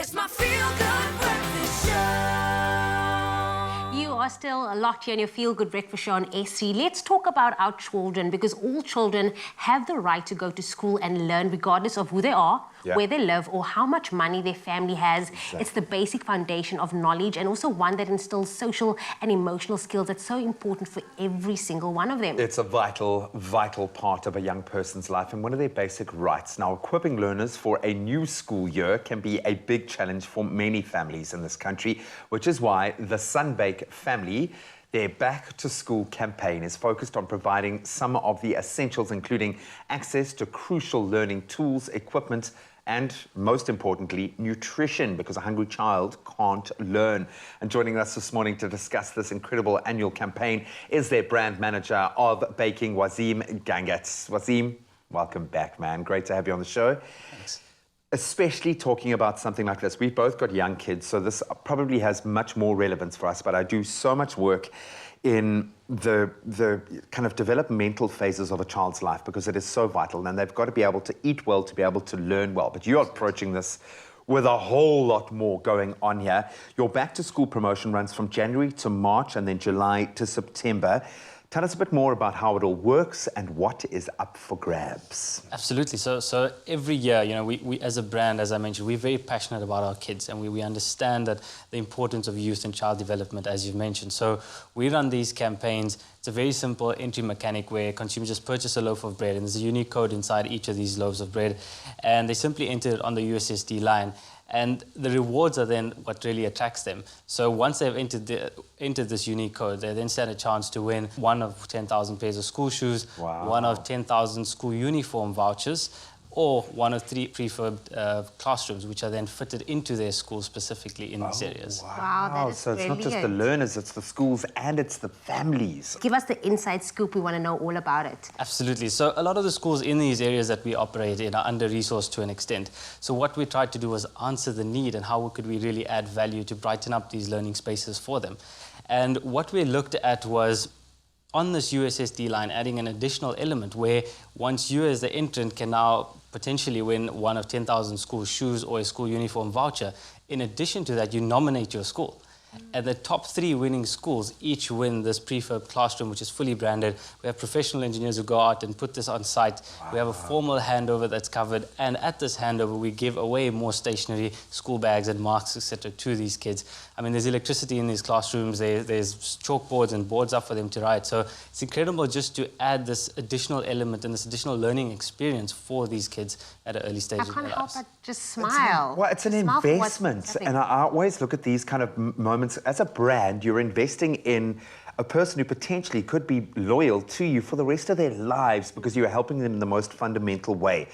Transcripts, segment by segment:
It's my feel-good breakfast show. You are still locked here on your Feel Good Breakfast show on SC. Let's talk about our children, because all children have the right to go to school and learn regardless of who they are, where they live, or how much money their family has. Exactly. It's the basic foundation of knowledge, and also one that instills social and emotional skills that's so important for every single one of them. It's a vital, vital part of a young person's life and one of their basic rights. Now, equipping learners for a new school year can be a big challenge for many families in this country, which is why the SUNBAKE family, their Back to School campaign, is focused on providing some of the essentials, including access to crucial learning tools, equipment, and most importantly, nutrition, because a hungry child can't learn. And joining us this morning to discuss this incredible annual campaign is their brand manager of baking, Wasim Gangat. Wasim, welcome back, man. Great to have you on the show. Thanks. Especially talking about something like this. We've both got young kids, so this probably has much more relevance for us, but I do so much work in the kind of developmental phases of a child's life because it is so vital, and they've got to be able to eat well to be able to learn well. But you're approaching this with a whole lot more going on here. Your back to school promotion runs from January to March and then July to September. Tell us a bit more about how it all works and what is up for grabs. Absolutely. So every year, you know, we as a brand, as I mentioned, we're very passionate about our kids, and we understand that the importance of youth and child development, as you've mentioned. So we run these campaigns. It's a very simple entry mechanic where consumers just purchase a loaf of bread, and there's a unique code inside each of these loaves of bread, and they simply enter it on the USSD line. And the rewards are then what really attracts them. So once they've entered this unique code, they then stand a chance to win one of 10,000 pairs of school shoes, one of 10,000 school uniform vouchers, or one of 3 preferred classrooms, which are then fitted into their school specifically in these areas. Wow, that is so it's brilliant. not just the learners, it's the schools and it's the families. Give us the inside scoop. We want to know all about it. Absolutely. So a lot of the schools in these areas that we operate in are under-resourced to an extent. So what we tried to do was answer the need and how could we really add value to brighten up these learning spaces for them. And what we looked at was, on this USSD line, adding an additional element where once you as the entrant can now potentially win one of 10,000 school shoes or a school uniform voucher. In addition to that, you nominate your school. And the top 3 winning schools each win this prefab classroom, which is fully branded. We have professional engineers who go out and put this on site. We have a formal handover that's covered. And at this handover, we give away more stationery, school bags and masks, etc. to these kids. I mean, there's electricity in these classrooms. There's chalkboards and boards up for them to write. So it's incredible just to add this additional element and this additional learning experience for these kids at an early stage of their lives. I can't help but just smile. It's an investment. And I always look at these kind of moments. As a brand, you're investing in a person who potentially could be loyal to you for the rest of their lives because you're helping them in the most fundamental way.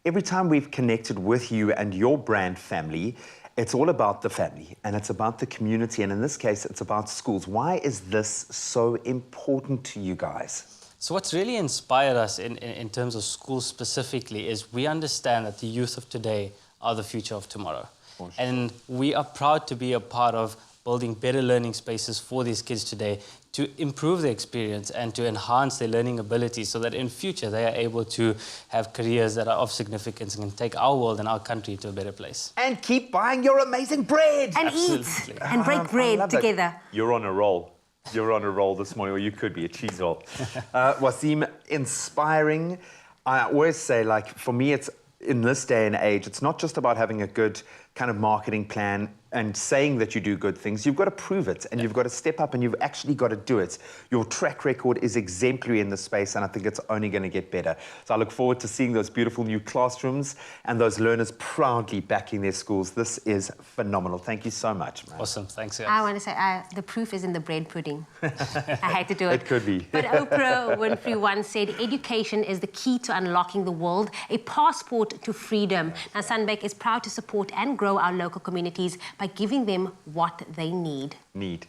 Every time we've connected with you and your brand family, it's all about the family and it's about the community. And in this case, it's about schools. Why is this so important to you guys? So what's really inspired us in terms of schools specifically is we understand that the youth of today are the future of tomorrow. Sure. And we are proud to be a part of building better learning spaces for these kids today to improve their experience and to enhance their learning abilities so that in future they are able to have careers that are of significance and can take our world and our country to a better place. And keep buying your amazing bread! And eat! And break bread together. You're on a roll. You're on a roll this morning, or you could be a cheese roll. Wasim, inspiring. I always say, like, for me, it's in this day and age, it's not just about having a good kind of marketing plan and saying that you do good things. You've got to prove it, and you've got to step up, and you've actually got to do it. Your track record is exemplary in this space, and I think it's only going to get better. So I look forward to seeing those beautiful new classrooms and those learners proudly backing their schools. This is phenomenal. Thank you so much, man. Awesome. Thanks, guys. I want to say the proof is in the bread pudding. I had to do it. It could be. But Oprah Winfrey once said, education is the key to unlocking the world, a passport to freedom. Now, SUNBAKE is proud to support and grow our local communities by giving them what they need. Need.